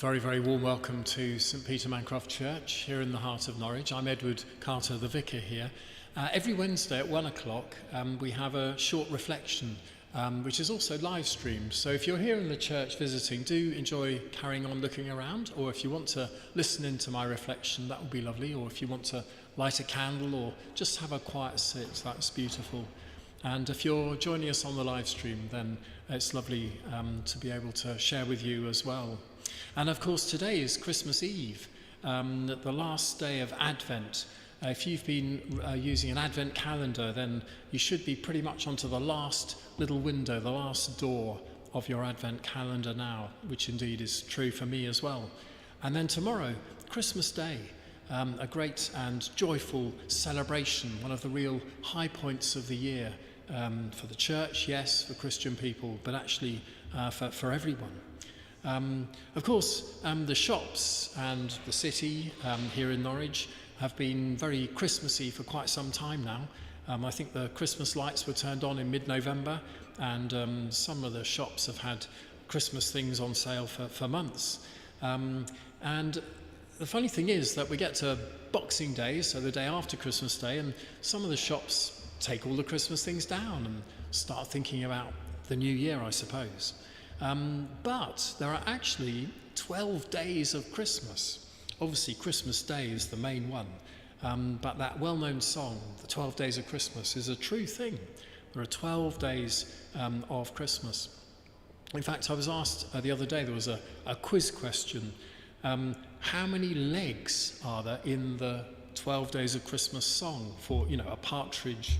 Very, very warm welcome to St Peter Mancroft Church here in the heart of Norwich. I'm Edward Carter, the vicar here. Every Wednesday at 1 o'clock we have a short reflection which is also live streamed. So if you're here in the church visiting, do enjoy carrying on looking around, or if you want to listen into my reflection, that would be lovely, or if you want to light a candle or just have a quiet sit, that's beautiful. And if you're joining us on the live stream, then it's lovely to be able to share with you as well. And of course today is Christmas Eve, the last day of Advent. If you've been using an Advent calendar, then you should be pretty much onto the last little window, the last door of your Advent calendar now, which indeed is true for me as well. And then tomorrow, Christmas Day, a great and joyful celebration, one of the real high points of the year for the church, yes, for Christian people, but actually for everyone. Of course, the shops and the city here in Norwich have been very Christmassy for quite some time now. I think the Christmas lights were turned on in mid-November, and some of the shops have had Christmas things on sale for months. And the funny thing is that we get to Boxing Day, so the day after Christmas Day, and some of the shops take all the Christmas things down and start thinking about the new year, I suppose. But there are actually 12 days of Christmas. Obviously, Christmas Day is the main one. But that well-known song, The 12 Days of Christmas, is a true thing. There are 12 days of Christmas. In fact, I was asked the other day, there was a quiz question. How many legs are there in the 12 Days of Christmas song? For, a partridge,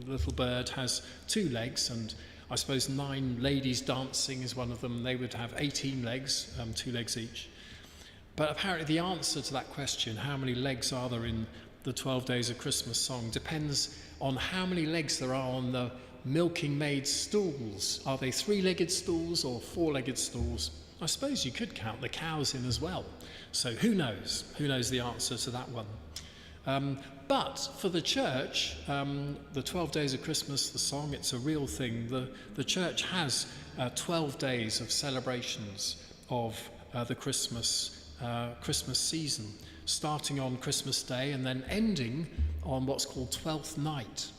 little bird, has 2 legs, and I suppose 9 ladies dancing is one of them. They would have 18 legs, 2 legs each. But apparently the answer to that question, how many legs are there in the 12 Days of Christmas song, depends on how many legs there are on the milking maid's stools. Are they 3-legged stools or 4-legged stools? I suppose you could count the cows in as well. So who knows? Who knows the answer to that one? But for the church, the 12 Days of Christmas, the song, it's a real thing. The church has 12 days of celebrations of the Christmas season, starting on Christmas Day and then ending on what's called Twelfth Night,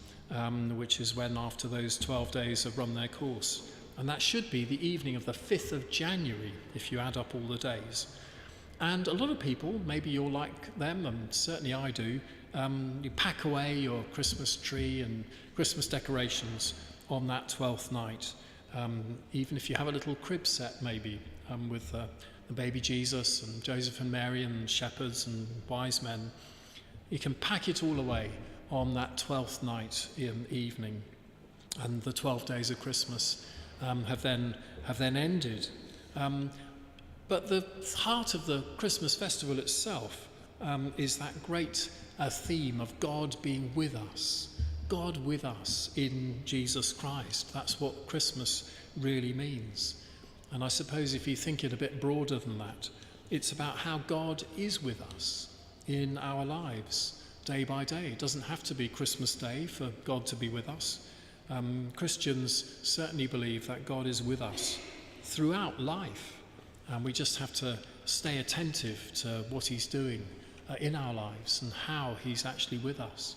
which is when after those 12 days have run their course. And that should be the evening of the 5th of January, if you add up all the days. And a lot of people, maybe you're like them, and certainly I do, you pack away your Christmas tree and Christmas decorations on that 12th night. Even if you have a little crib set maybe with the baby Jesus and Joseph and Mary and shepherds and wise men, you can pack it all away on that 12th night evening. And the 12 days of Christmas have then ended. But the heart of the Christmas festival itself is that great theme of God being with us. God with us in Jesus Christ. That's what Christmas really means. And I suppose if you think it a bit broader than that, it's about how God is with us in our lives day by day. It doesn't have to be Christmas Day for God to be with us. Christians certainly believe that God is with us throughout life. And we just have to stay attentive to what he's doing in our lives and how he's actually with us.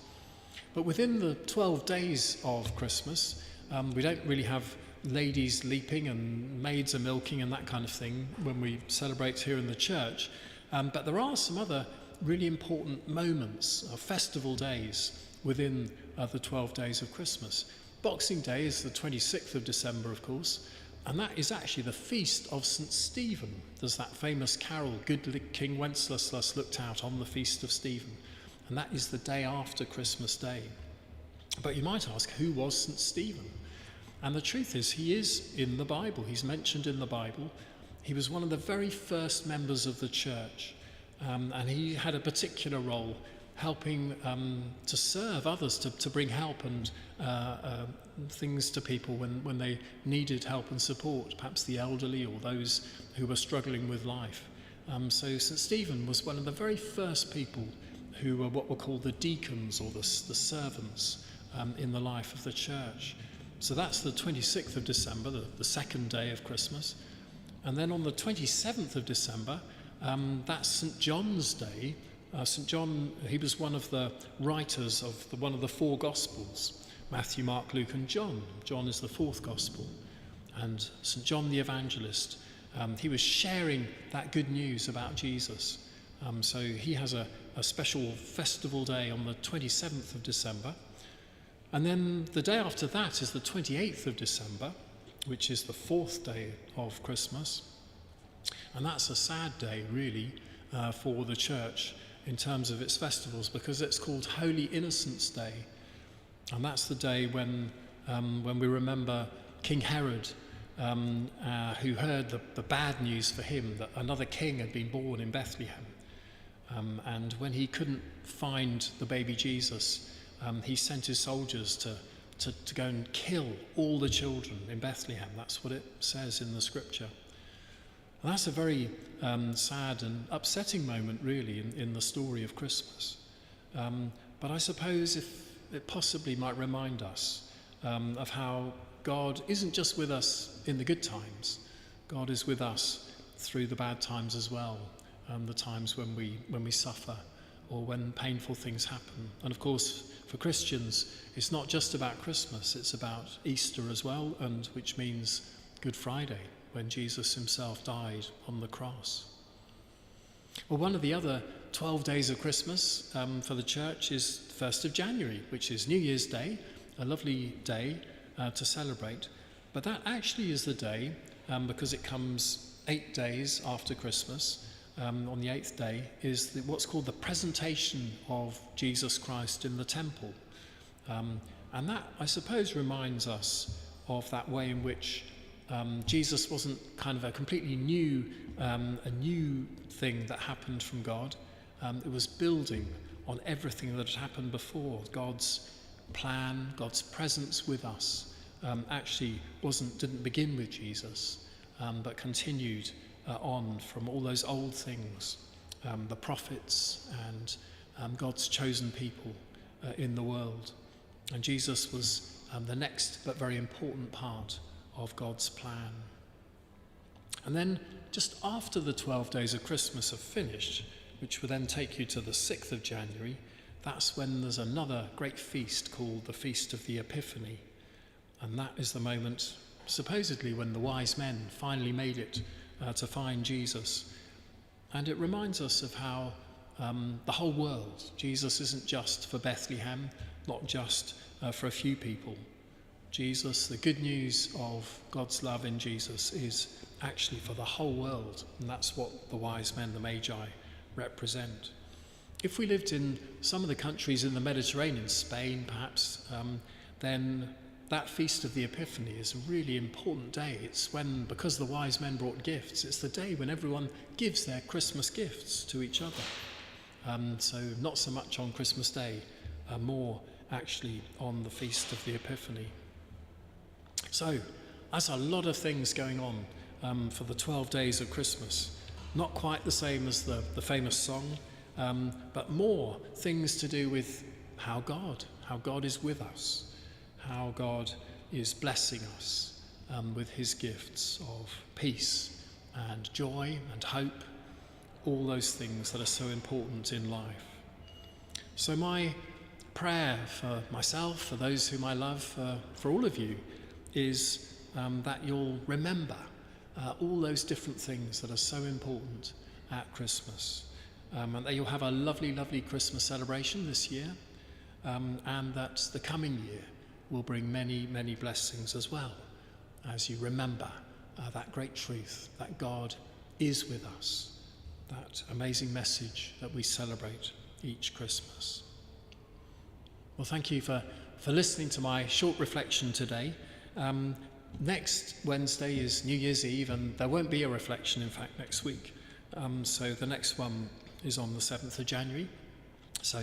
But within the 12 days of Christmas, we don't really have ladies leaping and maids are milking and that kind of thing when we celebrate here in the church. But there are some other really important moments, festival days within the 12 days of Christmas. Boxing Day is the 26th of December, of course. And that is actually the feast of St. Stephen. There's that famous carol, Good King Wenceslas looked out on the feast of Stephen. And that is the day after Christmas Day. But you might ask, who was St. Stephen? And the truth is, he is in the Bible. He's mentioned in the Bible. He was one of the very first members of the church. And he had a particular role helping to serve others, to bring help and things to people when they needed help and support, perhaps the elderly or those who were struggling with life. So St. Stephen was one of the very first people who were what were called the deacons or the servants in the life of the church. So that's the 26th of December, the second day of Christmas. And then on the 27th of December, that's St. John's Day. St. John, he was one of the writers of one of the four Gospels, Matthew, Mark, Luke and John. John is the fourth Gospel. And St. John the Evangelist, he was sharing that good news about Jesus. So he has a special festival day on the 27th of December. And then the day after that is the 28th of December, which is the fourth day of Christmas. And that's a sad day, really, for the church in terms of its festivals, because it's called Holy Innocents' Day. And that's the day when we remember King Herod, who heard the bad news for him that another king had been born in Bethlehem. And when he couldn't find the baby Jesus, he sent his soldiers to go and kill all the children in Bethlehem. That's what it says in the scripture. And that's a very sad and upsetting moment, really, in the story of Christmas. But I suppose if it possibly might remind us of how God isn't just with us in the good times. God is with us through the bad times as well, the times when we suffer or when painful things happen. And of course, for Christians, it's not just about Christmas, it's about Easter as well, and which means Good Friday, when Jesus himself died on the cross. Well, one of the other 12 days of Christmas for the church is 1st of January, which is New Year's Day, a lovely day to celebrate. But that actually is the day, because it comes 8 days after Christmas, on the 8th day, is what's called the presentation of Jesus Christ in the temple. And that, I suppose, reminds us of that way in which Jesus wasn't kind of a completely new thing that happened from God. It was building on everything that had happened before. God's plan, God's presence with us actually didn't begin with Jesus, but continued on from all those old things, the prophets and God's chosen people in the world. And Jesus was the next but very important part of God's plan. And then just after the 12 days of Christmas are finished, which will then take you to the 6th of January, that's when there's another great feast called the Feast of the Epiphany. And that is the moment, supposedly, when the wise men finally made it to find Jesus. And it reminds us of how the whole world, Jesus isn't just for Bethlehem, not just for a few people. Jesus, the good news of God's love in Jesus, is actually for the whole world. And that's what the wise men, the Magi, represent. If we lived in some of the countries in the Mediterranean, Spain perhaps, then that Feast of the Epiphany is a really important day. It's when, because the wise men brought gifts, it's the day when everyone gives their Christmas gifts to each other. So not so much on Christmas Day, more actually on the Feast of the Epiphany. So that's a lot of things going on for the 12 days of Christmas. Not quite the same as the famous song, but more things to do with how God is with us, how God is blessing us with his gifts of peace and joy and hope, all those things that are so important in life. So my prayer for myself, for those whom I love, for all of you, is that you'll remember all those different things that are so important at Christmas, and that you'll have a lovely, lovely Christmas celebration this year, and that the coming year will bring many, many blessings as well, as you remember that great truth that God is with us, that amazing message that we celebrate each Christmas. Well, thank you for listening to my short reflection today. Next Wednesday is New Year's Eve, and there won't be a reflection, in fact, next week. So the next one is on the 7th of January. So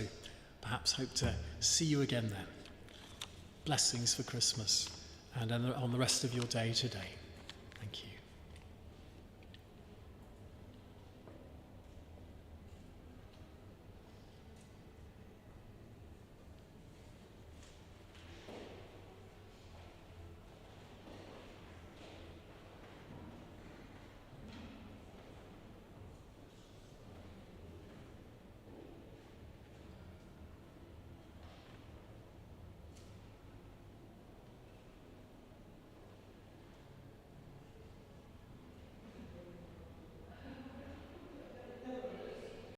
perhaps hope to see you again then. Blessings for Christmas and on the rest of your day today. Thank you.